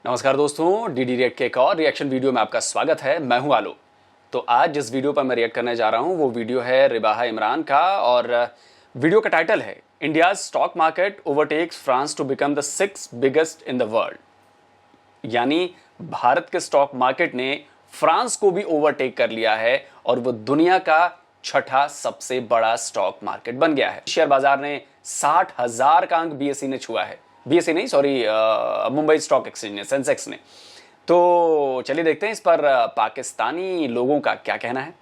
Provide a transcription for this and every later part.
नमस्कार दोस्तों, DD react के एक और रिएक्शन वीडियो में आपका स्वागत है। मैं हूं आलो। तो आज जिस वीडियो पर मैं रिएक्ट करने जा रहा हूं वो वीडियो है रिबाहा इमरान का और वीडियो का टाइटल है India's stock market overtakes France to become the 6th biggest in the world. यानी भारत के स्टॉक मार्केट ने फ्रांस को भी ओवरटेक कर लिया है और वो दुनिया का छठा सबसे बड़ा स्टॉक मार्केट बन गया है। शेयर बाजार ने 60,000 का अंक बीएसई ने छुआ है। बीएसई नहीं, सॉरी, मुंबई स्टॉक एक्सचेंज ने, सेंसेक्स ने। तो चलिए देखते हैं इस पर पाकिस्तानी लोगों का क्या कहना है।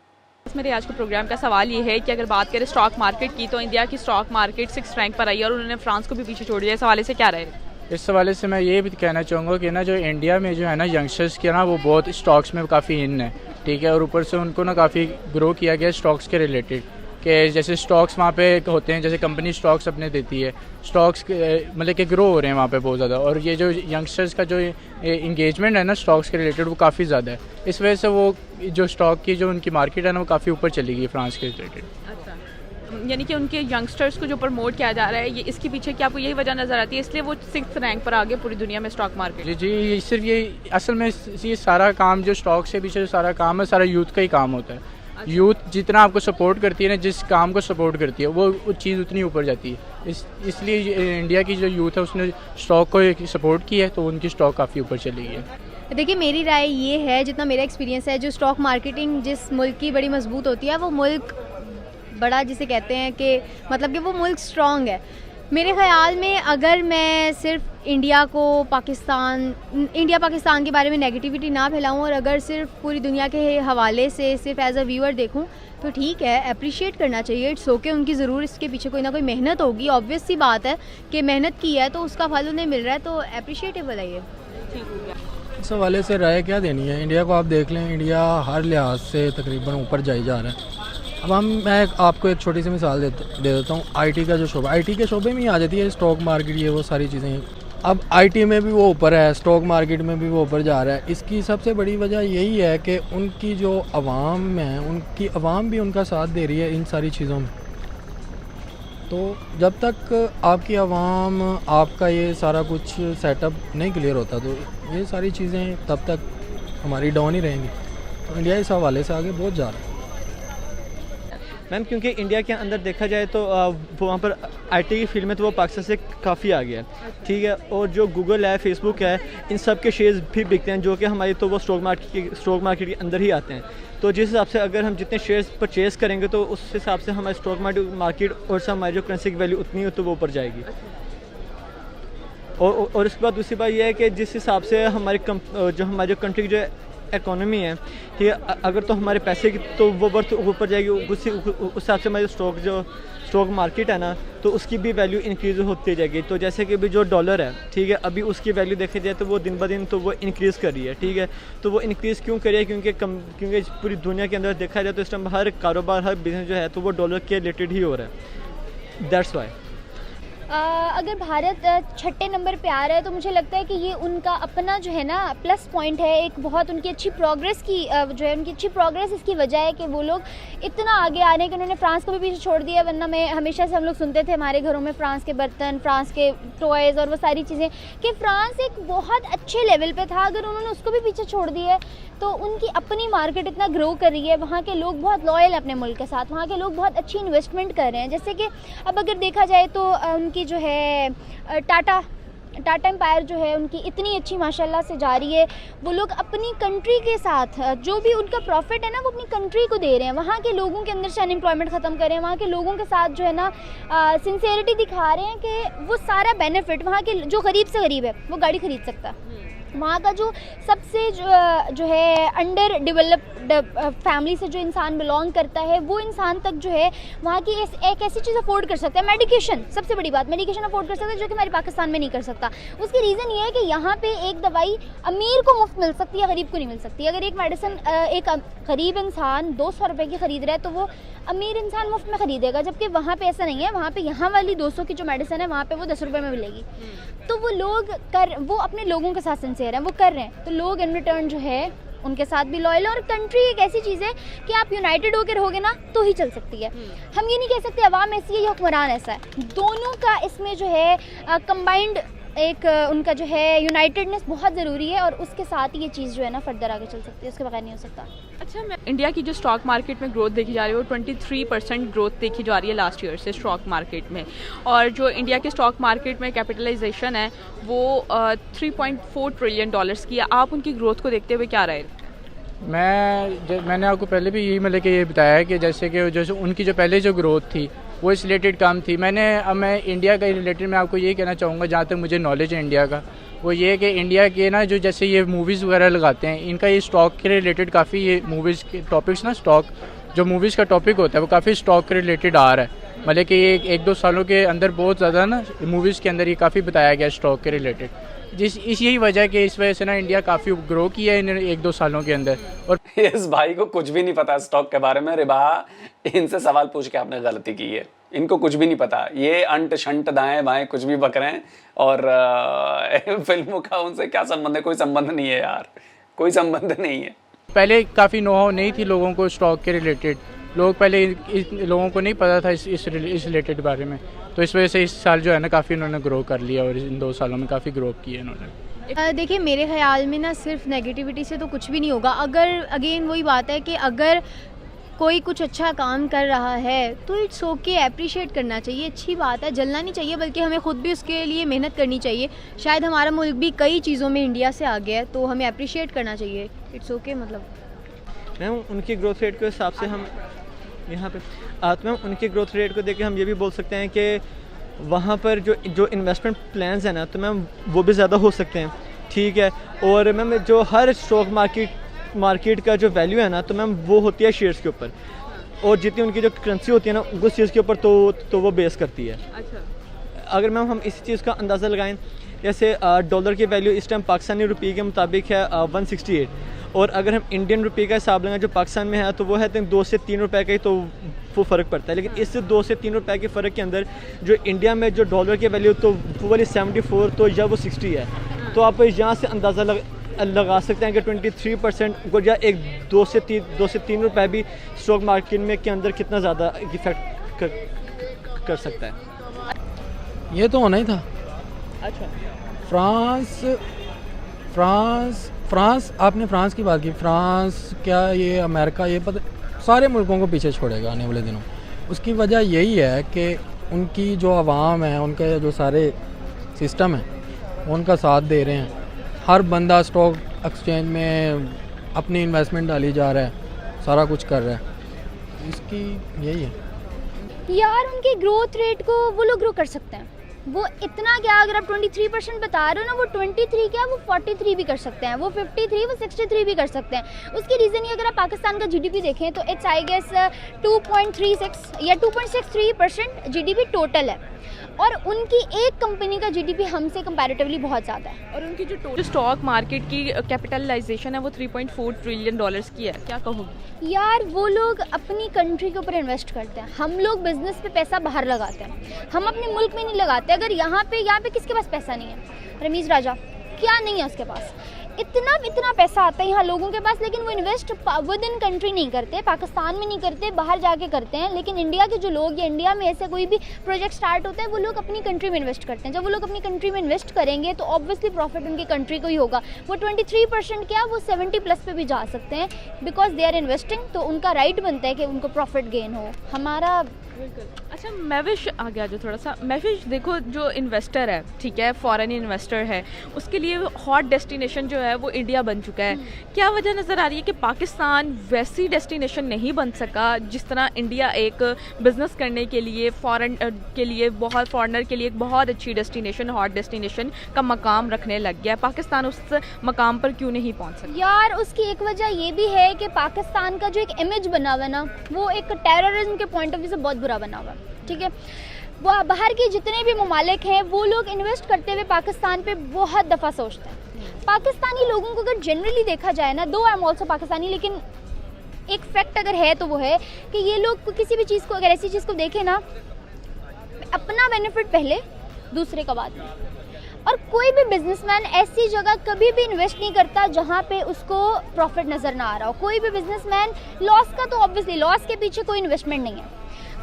मेरे आज के प्रोग्राम का सवाल ये है कि अगर बात करें स्टॉक मार्केट की तो इंडिया की स्टॉक मार्केट 6th रैंक पर आई है और उन्होंने फ्रांस को भी पीछे छोड़ दिया। इस हवाले से क्या रहेगा? इस हवाले से मैं ये भी कहना चाहूँगा कि ना जो इंडिया में जो है ना यंगस्टर्स के ना वो बहुत स्टॉक्स में काफ़ी इन है, ठीक है। और ऊपर से उनको ना काफ़ी ग्रो किया गया स्टॉक्स के रिलेटेड कि जैसे स्टॉक्स वहाँ पे होते हैं, जैसे कंपनी स्टॉक्स अपने देती है, स्टॉक्स मतलब कि ग्रो हो रहे हैं वहाँ पे बहुत ज़्यादा। और ये जो यंगस्टर्स का जो इंगेजमेंट है ना स्टॉक्स के रिलेटेड वो काफ़ी ज़्यादा है। इस वजह से वो जो स्टॉक की जो उनकी मार्केट है ना वो काफ़ी ऊपर चली गई फ्रांस के रिलेटेड। यानी कि उनके यंगस्टर्स को जो प्रमोट किया जा रहा है, ये इसके पीछे क्या आपको यही वजह नज़र आती है इसलिए वो 6th रैंक पर आ गए पूरी दुनिया में स्टॉक मार्केट? जी, सिर्फ ये असल में ये सारा काम जो स्टॉक से पीछे जो सारा काम है सारा यूथ का ही काम होता है। अच्छा। यूथ जितना आपको सपोर्ट करती है ना, जिस काम को सपोर्ट करती है वो चीज़ उतनी ऊपर जाती है। इसलिए इंडिया की जो यूथ है उसने स्टॉक को सपोर्ट किया है तो उनकी स्टॉक काफ़ी ऊपर चली गई है। देखिए, मेरी राय ये है, जितना मेरा एक्सपीरियंस है, जो स्टॉक मार्केटिंग जिस मुल्क की बड़ी मजबूत होती है वो मुल्क बड़ा जिसे कहते हैं कि मतलब कि वो मुल्क स्ट्रॉन्ग है। मेरे ख़्याल में अगर मैं सिर्फ इंडिया पाकिस्तान के बारे में नेगेटिविटी ना फैलाऊं और अगर सिर्फ पूरी दुनिया के हवाले से सिर्फ एज अ व्यूअर देखूं तो ठीक है, अप्रिशिएट करना चाहिए। इट्स ओके, उनकी ज़रूर इसके पीछे कोई ना कोई मेहनत होगी। ऑब्वियस सी बात है कि मेहनत की है तो उसका फल उन्हें मिल रहा है, तो अप्रिशिएटेबल है ये। इस हवाले से राय क्या देनी है? इंडिया को आप देख लें, इंडिया हर लिहाज से तकरीबन ऊपर जाई जा रहा है। अब मैं आपको एक छोटी सी मिसाल दे देता हूँ। आईटी का जो शोबा, आईटी के शोबे में ही आ जाती है स्टॉक मार्केट, ये वो सारी चीज़ें। अब आईटी में भी वो ऊपर है, स्टॉक मार्केट में भी वो ऊपर जा रहा है। इसकी सबसे बड़ी वजह यही है कि उनकी जो अवाम है, उनकी अवाम भी उनका साथ दे रही है इन सारी चीज़ों में। तो जब तक आपकी अवाम, आपका ये सारा कुछ सेटअप नहीं क्लियर होता तो ये सारी चीज़ें तब तक हमारी डाउन ही रहेंगी। तो इंडिया इस हवाले से आगे बहुत जा रहा है मैम, क्योंकि इंडिया के अंदर देखा जाए तो वहाँ पर आईटी की फील्ड में तो वो पाकिस्तान से काफ़ी आ गया है, ठीक है। और जो गूगल है, फेसबुक है, इन सब के शेयर्स भी बिकते हैं जो कि हमारे तो वो स्टॉक मार्केट के अंदर ही आते हैं। तो जिस हिसाब से अगर हम जितने शेयर्स परचेज करेंगे तो उस हिसाब से हमारे स्टॉक मार्केट और से हमारी जो करेंसी की वैल्यू उतनी हो तो वो ऊपर जाएगी। और उसके बाद दूसरी बात यह है कि जिस हिसाब से हमारी हमारी कंट्री की जो इकोनॉमी है, ठीक है, अगर तो हमारे पैसे की तो वो वर्थ ऊपर जाएगी, उस हिसाब से हमारी स्टॉक मार्केट है ना तो उसकी भी वैल्यू इंक्रीज़ होती जाएगी। तो जैसे कि अभी जो डॉलर है, ठीक है, अभी उसकी वैल्यू देखी जाए तो वो दिन ब दिन तो वो इंक्रीज़ कर रही है, ठीक है। तो वो इंक्रीज़ क्यों कर रही है? क्योंकि पूरी दुनिया के अंदर देखा जाए तो इस टाइम हर कारोबार, हर बिजनेस जो है तो वो डॉलर के रिलेटेड ही हो रहा है। दैट्स वाई अगर भारत 6ठे नंबर पे आ रहा है तो मुझे लगता है कि ये उनका अपना जो है ना प्लस पॉइंट है। एक बहुत उनकी अच्छी प्रोग्रेस की जो है उनकी अच्छी प्रोग्रेस इसकी वजह है कि वो लोग इतना आगे आ रहे हैं कि उन्होंने फ्रांस को भी पीछे छोड़ दिया। वरना मैं हमेशा से हम लोग सुनते थे हमारे घरों में फ्रांस के बर्तन, फ्रांस के टॉयज़ और वो सारी चीज़ें कि फ्रांस एक बहुत अच्छे लेवल पे था। अगर उन्होंने उसको भी पीछे छोड़ दिया है तो उनकी अपनी मार्केट इतना ग्रो कर रही है, वहाँ के लोग बहुत लॉयल हैं अपने मुल्क के साथ, वहाँ के लोग बहुत अच्छी इन्वेस्टमेंट कर रहे हैं। जैसे कि अब अगर देखा जाए तो उनकी जो है टाटा एम्पायर जो है उनकी इतनी अच्छी माशाल्लाह से जा रही है। वो लोग अपनी कंट्री के साथ जो भी उनका प्रॉफिट है ना वो अपनी कंट्री को दे रहे हैं, वहाँ के लोगों के अंदर से अनएम्प्लॉयमेंट ख़त्म कर रहे हैं, वहाँ के लोगों के साथ जो है ना सिंसेरिटी दिखा रहे हैं कि वो सारा बेनिफिट वहाँ के जो गरीब से गरीब है वो गाड़ी खरीद सकता है। वहाँ का जो सबसे जो है अंडर डेवलप्ड फैमिली से जो इंसान बिलोंग करता है वो इंसान तक जो है वहाँ की एक ऐसी चीज़ अफोर्ड कर सकता है, मेडिकेशन। सबसे बड़ी बात, मेडिकेशन अफोर्ड कर सकता है जो कि हमारे पाकिस्तान में नहीं कर सकता। उसकी रीज़न ये है कि यहाँ पे एक दवाई अमीर को मुफ्त मिल सकती है, गरीब को नहीं मिल सकती। अगर एक मेडिसिन एक गरीब इंसान 200 रुपये की ख़रीद रहा है तो वो अमीर इंसान मुफ्त में ख़रीदेगा, जबकि वहाँ पे ऐसा नहीं है। वहाँ पे यहाँ वाली 200 की जो मेडिसिन है वहाँ पे वो 10 रुपये में मिलेगी। तो वो अपने लोगों के साथ सिंसियर हैं, वो कर रहे हैं, तो लोग इन रिटर्न जो है उनके साथ भी लॉयल है। और कंट्री एक ऐसी चीज़ है कि आप यूनाइटेड होकर रहोगे ना तो ही चल सकती है। हम ये नहीं कह सकते अवाम ऐसी है या हुक्मरान ऐसा है, दोनों का इसमें जो है कंबाइंड एक उनका जो है यूनाइटेडनेस बहुत ज़रूरी है, और उसके साथ ही ये चीज़ जो है ना फर्दर आगे चल सकती है, उसके बगैर नहीं हो सकता। अच्छा, इंडिया की जो स्टॉक मार्केट में ग्रोथ देखी जा रही है वो 23% ग्रोथ देखी जा रही है लास्ट ईयर से स्टॉक मार्केट में, और जो इंडिया के स्टॉक मार्केट में कैपिटलाइजेशन है वो 3.4 ट्रिलियन डॉलर्स की है। आप उनकी ग्रोथ को देखते हुए क्या राय? मैंने आपको पहले भी यही मतलब कि ये बताया है कि जैसे उनकी जो पहले जो ग्रोथ थी वो इस रिलेटेड कम थी। अब मैं इंडिया का रिलेटेड मैं आपको ये कहना चाहूँगा, जहाँ तक मुझे नॉलेज है इंडिया का, वो ये कि इंडिया के ना जो जैसे ये मूवीज़ वगैरह लगाते हैं, इनका ये स्टॉक के रिलेटेड काफ़ी ये मूवीज़ के टॉपिक्स ना, स्टॉक जो मूवीज़ का टॉपिक होता है वो काफ़ी स्टॉक के रिलेटेड आ रहा है। मतलब कि ये 1-2 सालों के अंदर बहुत ज़्यादा ना मूवीज़ के अंदर ये काफ़ी बताया गया स्टॉक के रिलेटेड। यही वजह कि इस वजह से ना इंडिया काफ़ी ग्रो किया है इन 1-2 सालों के अंदर। और इस भाई को कुछ भी नहीं पता स्टॉक के बारे में। रिबाहा, इनसे सवाल पूछ के आपने गलती की है, इनको कुछ भी नहीं पता। ये अंट शंट दाएं बाएं कुछ भी बक रहे हैं, और फिल्मों का उनसे क्या संबंध है? कोई संबंध नहीं है यार, कोई संबंध नहीं है। पहले काफ़ी नो-हाउ नहीं थी लोगों को स्टॉक के रिलेटेड, लोग पहले लोगों को नहीं पता था इस रिलेटेड बारे में, तो इस वजह से इस साल जो है ना काफ़ी उन्होंने ग्रो कर लिया, और इन 2 सालों में काफ़ी ग्रो किया इन्होंने। देखिए, मेरे ख्याल में ना सिर्फ नेगेटिविटी से तो कुछ भी नहीं होगा। अगर अगेन वही बात है कि अगर कोई कुछ अच्छा काम कर रहा है तो इट्स ओके, अप्रिशिएट करना चाहिए, अच्छी बात है, जलना नहीं चाहिए, बल्कि हमें खुद भी उसके लिए मेहनत करनी चाहिए। शायद हमारा मुल्क भी कई चीज़ों में इंडिया से आगे है, तो हमें अप्रिशिएट करना चाहिए, इट्स ओके। मतलब मैम उनकी ग्रोथ रेट के हिसाब से हम यहाँ पे तो मैम उनकी ग्रोथ रेट को देख के हम ये भी बोल सकते हैं कि वहाँ पर जो इन्वेस्टमेंट प्लान्स हैं ना, तो मैम वो भी ज़्यादा हो सकते हैं, ठीक है। और मैम जो हर स्टॉक मार्केट का जो वैल्यू है ना, तो मैम वो होती है शेयर्स के ऊपर, और जितनी उनकी जो करेंसी होती है ना उस चीज़ के ऊपर तो वो बेस करती है। अच्छा, अगर मैम हम इसी चीज़ का अंदाज़ा लगाएं, जैसे डॉलर की वैल्यू इस टाइम पाकिस्तानी रुपये के मुताबिक है 168, और अगर हम इंडियन रुपये का हिसाब लगाएं जो पाकिस्तान में है तो वो है 2 से 3 रुपये का ही तो वो फ़र्क पड़ता है। लेकिन इस 2 से 3 रुपये के फ़र्क के अंदर जो इंडिया में जो डॉलर की वैल्यू तो वो वाली 74 तो या वो 60 है, तो आप यहाँ से अंदाज़ा लगा सकते हैं कि 23% को या 2 से 3 रुपये भी स्टॉक मार्केट में के अंदर कितना ज़्यादा इफेक्ट कर सकता है। ये तो होना ही था। अच्छा, फ्रांस आपने फ्रांस की बात की, फ्रांस क्या ये अमेरिका, ये पता सारे मुल्कों को पीछे छोड़ेगा आने वाले दिनों। उसकी वजह यही है कि उनकी जो आवाम है, उनके जो सारे सिस्टम है उनका साथ दे रहे हैं। हर बंदा स्टॉक एक्सचेंज में अपनी इन्वेस्टमेंट डाली जा रहा है, सारा कुछ कर रहा है, इसकी यही है यार। उनकी ग्रोथ रेट को वो लोग ग्रो कर सकते हैं, वो इतना क्या, अगर आप 23% बता रहे हो ना, वो 23 क्या, वो 43 भी कर सकते हैं, वो 53, वो 63 भी कर सकते हैं। उसकी रीज़न ये, अगर आप पाकिस्तान का जीडीपी देखें तो इट्स आई गेस 2.36 या 2.63% जीडीपी टोटल है, और उनकी एक कंपनी का जीडीपी हमसे कंपैरेटिवली बहुत ज़्यादा है। और उनकी जो टोटल स्टॉक मार्केट की कैपिटलाइजेशन है वो 3.4 ट्रिलियन डॉलर्स की है, क्या कहोगे? यार वो लोग अपनी कंट्री के ऊपर इन्वेस्ट करते हैं, हम लोग बिजनेस पे पैसा बाहर लगाते हैं, हम अपने मुल्क में नहीं लगाते। अगर यहाँ पे किसके पास पैसा नहीं है? रमीज़ राजा क्या नहीं है उसके पास? इतना पैसा आता है यहाँ लोगों के पास, लेकिन वो इन्वेस्ट विद इन कंट्री नहीं करते, पाकिस्तान में नहीं करते, बाहर जाके करते हैं। लेकिन इंडिया के जो लोग या इंडिया में ऐसे कोई भी प्रोजेक्ट स्टार्ट होता है वो लोग अपनी कंट्री में इन्वेस्ट करते हैं। जब वो लोग अपनी कंट्री में इन्वेस्ट करेंगे तो ऑब्वियसली प्रॉफिट उनकी कंट्री को ही होगा। वो 23% क्या, वो 70+ पे भी जा सकते हैं, बिकॉज दे आर इन्वेस्टिंग, तो उनका राइट बनता है कि उनको प्रॉफिट गेन हो। हमारा अच्छा, महविश आ गया जो थोड़ा सा। महविश देखो, जो इन्वेस्टर है, ठीक है, फॉरेन इन्वेस्टर है, उसके लिए हॉट डेस्टिनेशन जो है वो इंडिया बन चुका है। क्या वजह नज़र आ रही है कि पाकिस्तान वैसी डेस्टिनेशन नहीं बन सका जिस तरह इंडिया एक बिज़नेस करने के लिए फॉरेनर के लिए एक बहुत अच्छी डेस्टिनेशन, हॉट डेस्टिनेशन का मकाम रखने लग गया? पाकिस्तान उस मकाम पर क्यों नहीं पहुँच सका? यार उसकी एक वजह ये भी है कि पाकिस्तान का जो एक इमेज बना हुआ है ना, वो एक टेररिज्म के पॉइंट ऑफ व्यू से बहुत बुरा बना हुआ है, ठीक है। वो बाहर के जितने भी ममालिक हैं वो लोग इन्वेस्ट करते हुए पाकिस्तान पे बहुत दफ़ा सोचते हैं। पाकिस्तानी लोगों को अगर जनरली देखा जाए ना, दो आई एम ऑल्सो पाकिस्तानी, लेकिन एक फैक्ट अगर है तो वो है कि ये लोग किसी भी चीज़ को, अगर ऐसी चीज़ को देखें ना, अपना बेनिफिट पहले, दूसरे का बाद में। और कोई भी बिजनेसमैन ऐसी जगह कभी भी इन्वेस्ट नहीं करता जहाँ पे उसको प्रॉफिट नज़र ना आ रहा हो। कोई भी बिजनेसमैन लॉस का, तो ऑब्वियसली लॉस के पीछे कोई इन्वेस्टमेंट नहीं है।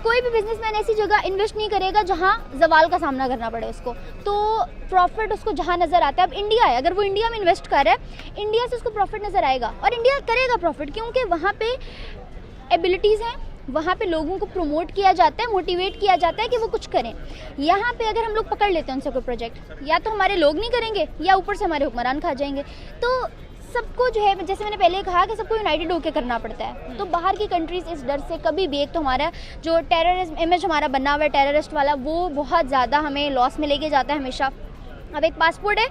कोई भी बिजनेसमैन ऐसी जगह इन्वेस्ट नहीं करेगा जहाँ जवाल का सामना करना पड़े उसको, तो प्रॉफिट उसको जहाँ नज़र आता है। अब इंडिया है, अगर वो इंडिया में इन्वेस्ट कर रहा है, इंडिया से उसको प्रॉफिट नज़र आएगा और इंडिया करेगा प्रॉफिट, क्योंकि वहाँ पे एबिलिटीज़ हैं, वहाँ पे लोगों को प्रमोट किया जाता है, मोटिवेट किया जाता है कि वो कुछ करें। यहाँ पे अगर हम लोग पकड़ लेते हैं उनसे कोई प्रोजेक्ट, या तो हमारे लोग नहीं करेंगे या ऊपर से हमारे हुक्मरान खा जाएंगे। तो सबको जो है, जैसे मैंने पहले कहा कि सबको यूनाइटेड होकर करना पड़ता है। तो बाहर की कंट्रीज़ इस डर से कभी भी, एक तो हमारा जो टेररिज्म इमेज हमारा बना हुआ है टेररिस्ट वाला, वो बहुत ज़्यादा हमें लॉस में लेके जाता है हमेशा। अब एक पासपोर्ट है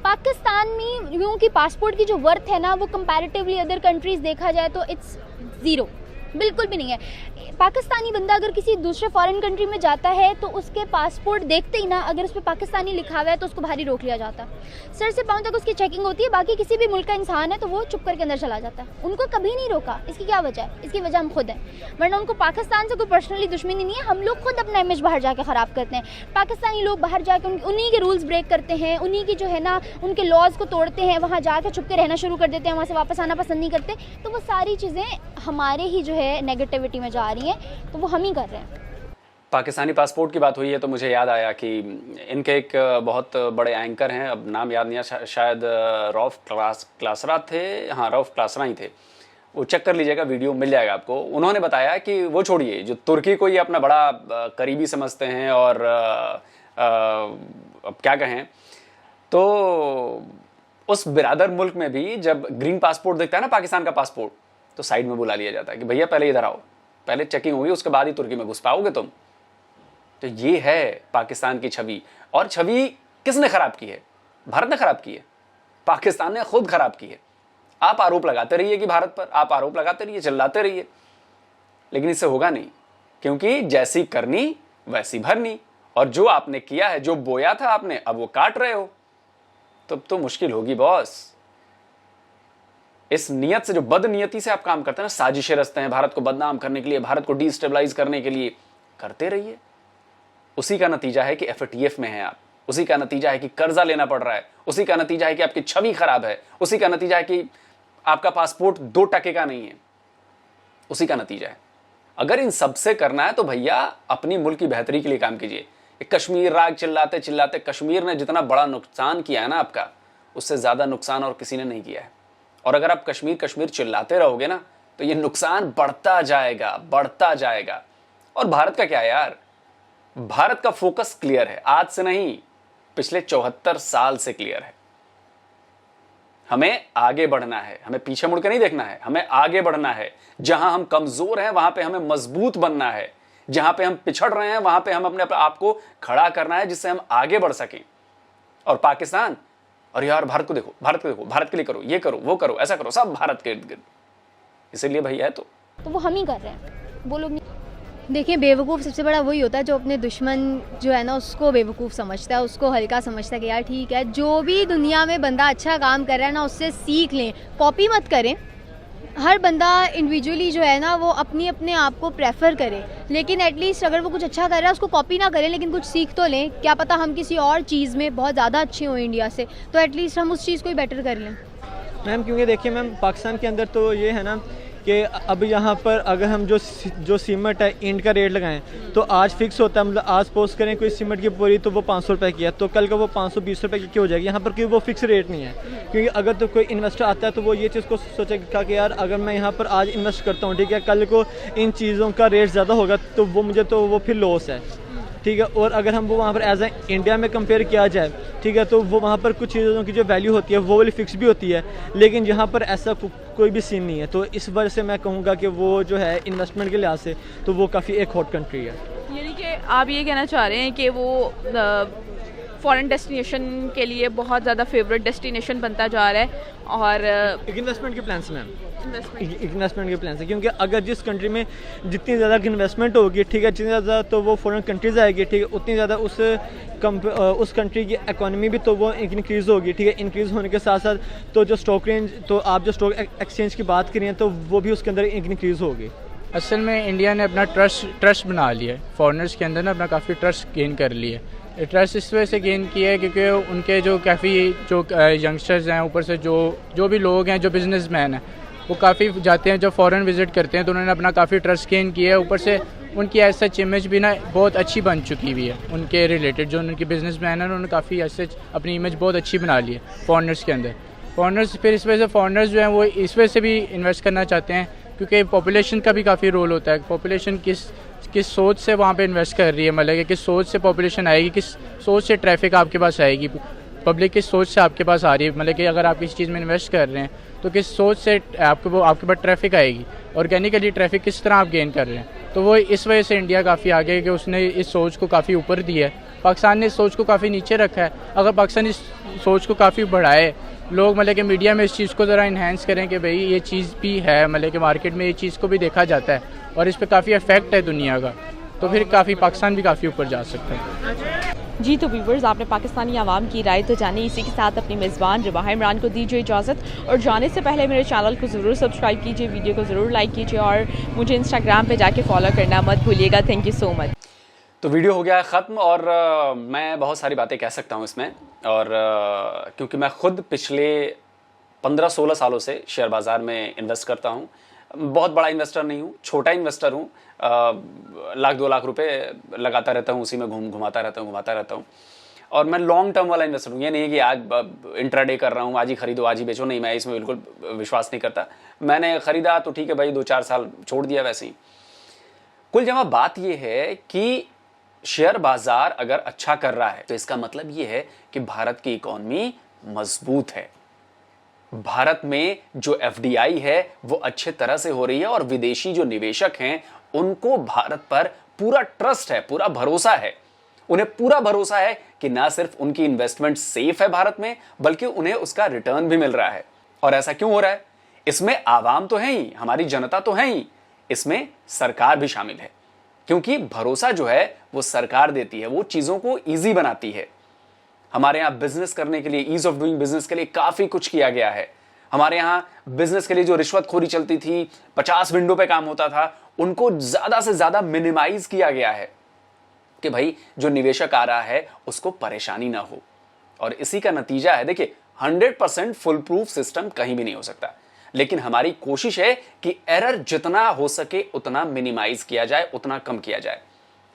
पाकिस्तान में, यूँ कि पासपोर्ट की जो वर्थ है ना वो कंपैरेटिवली अदर कंट्रीज़ देखा जाए तो इट्स ज़ीरो, बिल्कुल भी नहीं है। पाकिस्तानी बंदा अगर किसी दूसरे फॉरेन कंट्री में जाता है तो उसके पासपोर्ट देखते ही ना, अगर उस पर पाकिस्तानी लिखा हुआ है तो उसको बाहर ही रोक लिया जाता है। सर से पाँव तक उसकी चेकिंग होती है। बाकी किसी भी मुल्क का इंसान है तो वो चुप करके अंदर चला जाता है। उनको कभी नहीं रोका। इसकी क्या वजह है? इसकी वजह हम खुद हैं, वरना उनको पाकिस्तान से कोई पर्सनली दुश्मनी नहीं है। हम लोग खुद अपना इमेज बाहर जाके ख़राब करते हैं। पाकिस्तानी लोग बाहर जाके उन्हीं के रूल्स ब्रेक करते हैं, उन्हीं की जो है ना उनके लॉज को तोड़ते हैं, वहाँ जाके छुप के रहना शुरू कर देते हैं, वहाँ से वापस आना पसंद नहीं करते। तो वो सारी चीज़ें हमारे ही जो है नेगेटिविटी में जा रही हैं, तो वो हम ही कर रहे हैं। पाकिस्तानी पासपोर्ट की बात हुई है तो मुझे याद आया कि इनके एक बहुत बड़े एंकर हैं, अब नाम याद नहीं है, शायद रऊफ क्लासरा थे, हाँ रऊफ क्लासरा ही थे। वो चेक कर लीजिएगा, वीडियो मिल जाएगा आपको। उन्होंने बताया कि वो छोड़िए, जो तुर्की को ये अपना बड़ा करीबी समझते हैं और अब क्या कहें, तो उस बिरादर मुल्क में भी जब ग्रीन पासपोर्ट दिखता है ना पाकिस्तान का पासपोर्ट, तो साइड में बुला लिया जाता है कि भैया पहले इधर आओ, पहले चेकिंग होगी, उसके बाद ही तुर्की में घुस पाओगे तुम। तो ये है पाकिस्तान की छवि। और छवि किसने खराब की है? भारत ने खराब की है, पाकिस्तान ने खुद खराब की है। आप आरोप लगाते रहिए कि भारत पर, आप आरोप लगाते रहिए, चिल्लाते रहिए, लेकिन इससे होगा नहीं, क्योंकि जैसी करनी वैसी भरनी। और जो आपने किया है, जो बोया था आपने, अब वो काट रहे हो, तब तो मुश्किल होगी बॉस। इस नियत से, जो बदनीयती से आप काम करते हैं ना, साजिशें रचते हैं भारत को बदनाम करने के लिए, भारत को डिस्टेबलाइज करने के लिए, करते रहिए। उसी का नतीजा है कि एफएटीएफ में हैं आप, उसी का नतीजा है कि कर्जा लेना पड़ रहा है, उसी का नतीजा है कि आपकी छवि खराब है, उसी का नतीजा है कि आपका पासपोर्ट 2% का नहीं है, उसी का नतीजा है। अगर इन सबसे करना है तो भैया अपनी मुल्क की बेहतरी के लिए काम कीजिए। कश्मीर राग चिल्लाते चिल्लाते, कश्मीर ने जितना बड़ा नुकसान किया है ना आपका, उससे ज्यादा नुकसान और किसी ने नहीं किया है। और अगर आप कश्मीर कश्मीर चिल्लाते रहोगे ना, तो ये नुकसान बढ़ता जाएगा, बढ़ता जाएगा। और भारत का क्या यार, भारत का फोकस क्लियर है, आज से नहीं, पिछले 74 साल से क्लियर है। हमें आगे बढ़ना है, हमें पीछे मुड़ के नहीं देखना है, हमें आगे बढ़ना है। जहां हम कमजोर हैं वहां पे हमें मजबूत बनना है, जहां पे हम पिछड़ रहे हैं वहां पे हम अपने आप को खड़ा करना है, जिससे हम आगे बढ़ सकें। और पाकिस्तान, और यार भारत को देखो, भारत को देखो, भारत के लिए करो, ये करो, वो करो, ऐसा करो, सब भारत के इर्द गिर्द। इसीलिए भैया है तो वो हम ही कर रहे हैं, वो लोग नहीं। देखिए, बेवकूफ़ सबसे बड़ा वही होता है जो अपने दुश्मन जो है ना उसको बेवकूफ़ समझता है, उसको हल्का समझता है कि यार ठीक है, जो भी दुनिया में बंदा अच्छा काम कर रहा है ना उससे सीख लें, कॉपी मत करें। हर बंदा इंडिविजुअली जो है ना वो अपने आप को प्रेफर करे, लेकिन एटलीस्ट अगर वो कुछ अच्छा कर रहा है उसको कॉपी ना करें, लेकिन कुछ सीख तो लें। क्या पता हम किसी और चीज़ में बहुत ज़्यादा अच्छे हों इंडिया से, तो एटलीस्ट हम उस चीज़ को ही बेटर कर लें। मैम क्योंकि देखिए मैम, पाकिस्तान के अंदर तो ये है ना कि अब यहाँ पर अगर हम जो सीमेंट है ईंट का रेट लगाएं तो आज फिक्स होता है, मतलब आज पोस्ट करें कोई सीमेंट की बोरी तो वो 500 रुपये की है, तो कल का वो 520 रुपये की क्यों हो जाएगी यहाँ पर, क्योंकि वो फिक्स रेट नहीं है। क्योंकि अगर तो कोई इन्वेस्टर आता है तो वो ये चीज़ को सोचेगा कि यार अगर मैं यहाँ पर आज इन्वेस्ट करता हूँ, ठीक है, कल को इन चीज़ों का रेट ज़्यादा होगा तो वो मुझे तो वो फिर लॉस है, ठीक है। और अगर हम वो वहाँ पर एज ए इंडिया में कंपेयर किया जाए, ठीक है, तो वो वहाँ पर कुछ चीज़ों की जो वैल्यू होती है वो वाली फिक्स भी होती है, लेकिन यहाँ पर ऐसा कोई भी सीन नहीं है। तो इस वजह से मैं कहूँगा कि वो जो है इन्वेस्टमेंट के लिहाज से तो वो काफ़ी एक हॉट कंट्री है। यानी कि आप ये कहना चाह रहे हैं कि वो फॉरेन डेस्टिनेशन के लिए बहुत ज़्यादा फेवरेट डेस्टिनेशन बनता जा रहा है, और इन्वेस्टमेंट के प्लान से मैम, इन्वेस्टमेंट के प्लान से, क्योंकि अगर जिस कंट्री में जितनी ज़्यादा इन्वेस्टमेंट होगी, ठीक है, जितनी ज़्यादा तो वो फॉरेन कंट्रीज आएगी, ठीक है, उतनी ज़्यादा उस कंट्री की इकोनॉमी भी तो वो इंक्रीज़ होगी, ठीक है। इंक्रीज़ होने के साथ साथ तो जो स्टॉक रेंज, तो आप जो स्टॉक एक्सचेंज की बात करें तो वो भी उसके अंदर इंक्रीज़ होगी। असल में इंडिया ने अपना ट्रस्ट बना लिया है, फॉरेनर्स के अंदर ना अपना काफ़ी ट्रस्ट गेन कर लिया है। ट्रस्ट इस वजह से गेन किया है क्योंकि उनके जो काफ़ी जो यंगस्टर्स हैं, ऊपर से जो भी लोग हैं, जो बिजनेसमैन हैं, वो काफ़ी जाते हैं, जब फ़ॉरेन विज़िट करते हैं तो उन्होंने अपना काफ़ी ट्रस्ट गेन किया है। ऊपर से उनकी एज सच इमेज भी ना बहुत अच्छी बन चुकी हुई है उनके रिलेटेड। जो उनके बिजनेसमैन हैं उन्होंने काफ़ी एज सच अपनी इमेज बहुत अच्छी बना ली है फॉरेनर्स के अंदर। फॉरेनर्स फिर इस वजह से फॉरेनर्स जो हैं वो इस वजह से भी इन्वेस्ट करना चाहते हैं, क्योंकि पॉपुलेशन का भी काफ़ी रोल होता है। पॉपुलेशन किस सोच से वहाँ पे इन्वेस्ट कर रही है, मतलब कि किस सोच से पॉपुलेशन आएगी, किस सोच से ट्रैफिक आपके पास आएगी, पब्लिक किस सोच से आपके पास आ रही है। मतलब कि अगर आप किसी चीज़ में इन्वेस्ट कर रहे हैं तो किस सोच से आपके पास ट्रैफिक आएगी, ऑर्गेनिकली ट्रैफिक किस तरह आप गेन कर रहे हैं। तो वो इस वजह से इंडिया काफ़ी आगे है कि उसने इस सोच को काफ़ी ऊपर दिया है। पाकिस्तान ने इस सोच को काफ़ी नीचे रखा है। अगर पाकिस्तान इस सोच को काफ़ी बढ़ाए, लोग मतलब कि मीडिया में इस चीज़ को ज़रा इन्हेंस करें कि भाई ये चीज़ भी है, मतलब कि मार्केट में ये चीज़ को भी देखा जाता है और इस पर काफ़ी इफेक्ट है दुनिया का, तो फिर काफ़ी पाकिस्तान भी काफ़ी ऊपर जा सकता है। जी तो व्यूवर्स, आपने पाकिस्तानी आवाम की राय तो जानी। इसी के साथ अपनी मेज़बान रिबाहा इमरान को दीजिए इजाज़त, और जाने से पहले मेरे चैनल को ज़रूर सब्सक्राइब कीजिए, वीडियो को ज़रूर लाइक कीजिए और मुझे इंस्टाग्राम पे जाके फॉलो करना मत भूलिएगा। Thank you so much. तो वीडियो हो गया है ख़त्म, और मैं बहुत सारी बातें कह सकता हूँ इसमें, और क्योंकि मैं खुद पिछले 15-16 सालों से शेयर बाज़ार में इन्वेस्ट करता हूँ। बहुत बड़ा इन्वेस्टर नहीं हूँ, छोटा इन्वेस्टर हूँ। 1-2 लाख रुपए लगाता रहता हूँ, उसी में घुमाता रहता हूँ। और मैं लॉन्ग टर्म वाला इन्वेस्टर हूँ। ये नहीं कि आज इंट्राडे कर रहा हूँ, आज ही खरीदो आज ही बेचो, नहीं, मैं इसमें बिल्कुल विश्वास नहीं करता। मैंने ख़रीदा तो ठीक है भाई, 2-4 साल छोड़ दिया वैसे ही। कुल जमा बात ये है कि शेयर बाज़ार अगर अच्छा कर रहा है तो इसका मतलब ये है कि भारत की इकॉनमी मजबूत है। भारत में जो एफडीआई है वो अच्छे तरह से हो रही है, और विदेशी जो निवेशक हैं उनको भारत पर पूरा ट्रस्ट है, पूरा भरोसा है। उन्हें पूरा भरोसा है कि ना सिर्फ उनकी इन्वेस्टमेंट सेफ है भारत में, बल्कि उन्हें उसका रिटर्न भी मिल रहा है। और ऐसा क्यों हो रहा है? इसमें आवाम तो है ही, हमारी जनता तो है ही, इसमें सरकार भी शामिल है। क्योंकि भरोसा जो है वो सरकार देती है, वो चीजों को ईजी बनाती है। हमारे यहाँ बिजनेस करने के लिए, ईज ऑफ डूइंग बिजनेस के लिए काफी कुछ किया गया है। हमारे यहाँ बिजनेस के लिए जो रिश्वतखोरी चलती थी, 50 विंडो पे काम होता था, उनको ज्यादा से ज्यादा मिनिमाइज किया गया है कि भाई जो निवेशक आ रहा है उसको परेशानी ना हो। और इसी का नतीजा है, देखिए 100% फुल प्रूफ सिस्टम कहीं भी नहीं हो सकता, लेकिन हमारी कोशिश है कि एरर जितना हो सके उतना मिनिमाइज किया जाए, उतना कम किया जाए।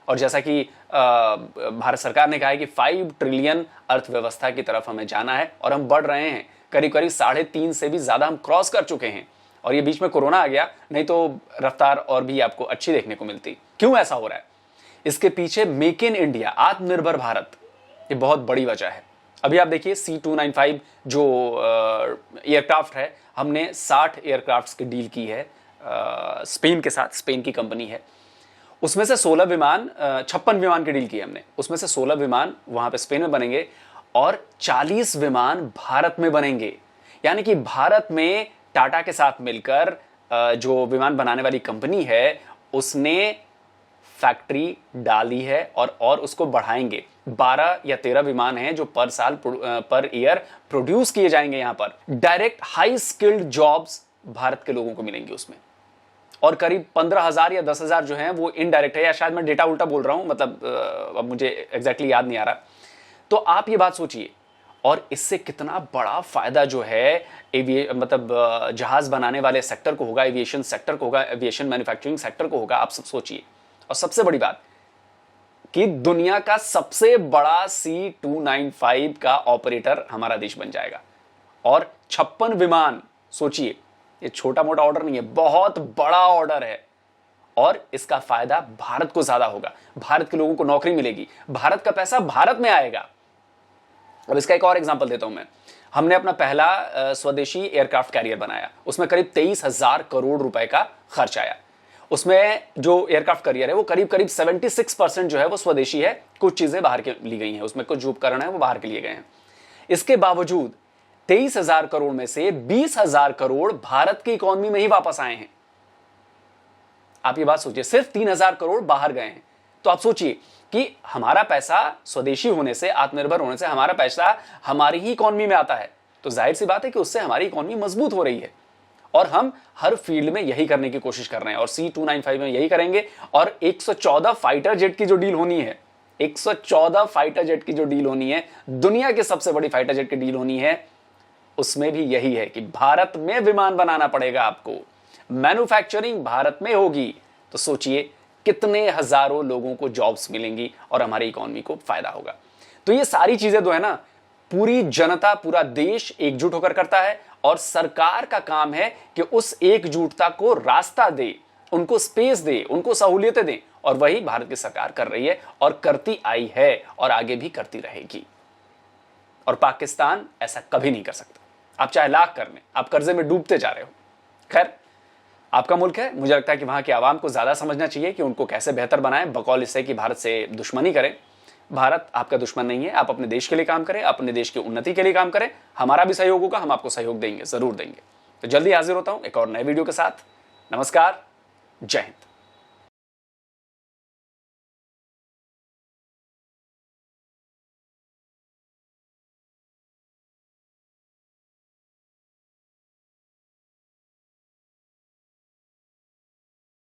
और जैसा कि भारत सरकार ने कहा है कि 5 ट्रिलियन अर्थव्यवस्था की तरफ हमें जाना है, और हम बढ़ रहे हैं, करीब 3.5 से भी ज्यादा हम क्रॉस कर चुके हैं। और ये बीच में कोरोना आ गया, नहीं तो रफ्तार और भी आपको अच्छी देखने को मिलती। क्यों ऐसा हो रहा है? इसके पीछे मेक इन इंडिया, आत्मनिर्भर भारत, ये बहुत बड़ी वजह है। अभी आप देखिए C295 जो एयरक्राफ्ट है, हमने 60 एयरक्राफ्ट्स की डील की है स्पेन के साथ, स्पेन की कंपनी है। उसमें से 16 विमान, 56 विमान की डील की हमने, उसमें से 16 विमान वहां पे स्पेन में बनेंगे और 40 विमान भारत में बनेंगे। यानी कि भारत में टाटा के साथ मिलकर जो विमान बनाने वाली कंपनी है उसने फैक्ट्री डाली है और उसको बढ़ाएंगे। 12 या 13 विमान हैं जो पर ईयर प्रोड्यूस किए जाएंगे। यहां पर direct high skilled jobs Bharat के लोगों को मिलेंगी उसमें, और करीब 15,000 या 10,000 जो हैं वो इनडायरेक्ट है, या शायद मैं डेटा उल्टा बोल रहा हूं, मतलब अब मुझे एग्जैक्टली याद नहीं आ रहा। तो आप ये बात सोचिए, और इससे कितना बड़ा फायदा जो है मतलब जहाज बनाने वाले सेक्टर को होगा, एविएशन सेक्टर को होगा, एविएशन मैन्युफैक्चरिंग सेक्टर को होगा। आप सब सोचिए। और सबसे बड़ी बात कि दुनिया का सबसे बड़ा C295 का ऑपरेटर हमारा देश बन जाएगा, और 56 विमान। सोचिए, ये छोटा मोटा ऑर्डर नहीं है, बहुत बड़ा ऑर्डर है, और इसका फायदा भारत को ज्यादा होगा। भारत के लोगों को नौकरी मिलेगी, भारत का पैसा भारत में आएगा। अब इसका एक और एग्जांपल देता हूं मैं। हमने अपना पहला स्वदेशी एयरक्राफ्ट कैरियर बनाया, उसमें करीब 23,000 करोड़ रुपए का खर्च आया। उसमें जो एयरक्राफ्ट कैरियर है वो करीब 76% जो है वो स्वदेशी है, कुछ चीजें बाहर के ली गई हैं, उसमें कुछ जो उपकरण है वो बाहर के लिए गए हैं। इसके बावजूद 23,000 करोड़ में से 20,000 करोड़ भारत की इकोनॉमी में ही वापस आए हैं। आप ये बात सोचिए, सिर्फ 3,000 करोड़ बाहर गए हैं। तो आप सोचिए कि हमारा पैसा स्वदेशी होने से, आत्मनिर्भर होने से हमारा पैसा हमारी ही इकोनॉमी में आता है, तो जाहिर सी बात है कि उससे हमारी इकोनॉमी मजबूत हो रही है। और हम हर फील्ड में यही करने की कोशिश कर रहे हैं, और C295 में यही करेंगे। और 114 फाइटर जेट की जो डील होनी है, 114 फाइटर जेट की जो डील होनी है, दुनिया की सबसे बड़ी फाइटर जेट की डील होनी है, उसमें भी यही है कि भारत में विमान बनाना पड़ेगा आपको, मैन्युफैक्चरिंग भारत में होगी, तो सोचिए कितने हजारों लोगों को जॉब्स मिलेंगी और हमारी इकोनॉमी को फायदा होगा। तो ये सारी चीजें जो है ना, पूरी जनता, पूरा देश एकजुट होकर करता है और सरकार का काम है कि उस एकजुटता को रास्ता दे, उनको स्पेस दे, उनको सहूलियतें दे, और वही भारत की सरकार कर रही है और करती आई है और आगे भी करती रहेगी। और पाकिस्तान ऐसा कभी नहीं कर सकता। आप चाहे लाख कर लें, आप कर्जे में डूबते जा रहे हो। खैर, आपका मुल्क है, मुझे लगता है कि वहां के आवाम को ज्यादा समझना चाहिए कि उनको कैसे बेहतर बनाएं, बकौल इससे कि भारत से दुश्मनी करें। भारत आपका दुश्मन नहीं है, आप अपने देश के लिए काम करें, अपने देश की उन्नति के लिए काम करें। हमारा भी सहयोग होगा, हम आपको सहयोग देंगे, जरूर देंगे। तो जल्दी हाजिर होता हूं एक और नए वीडियो के साथ। नमस्कार, जय हिंद।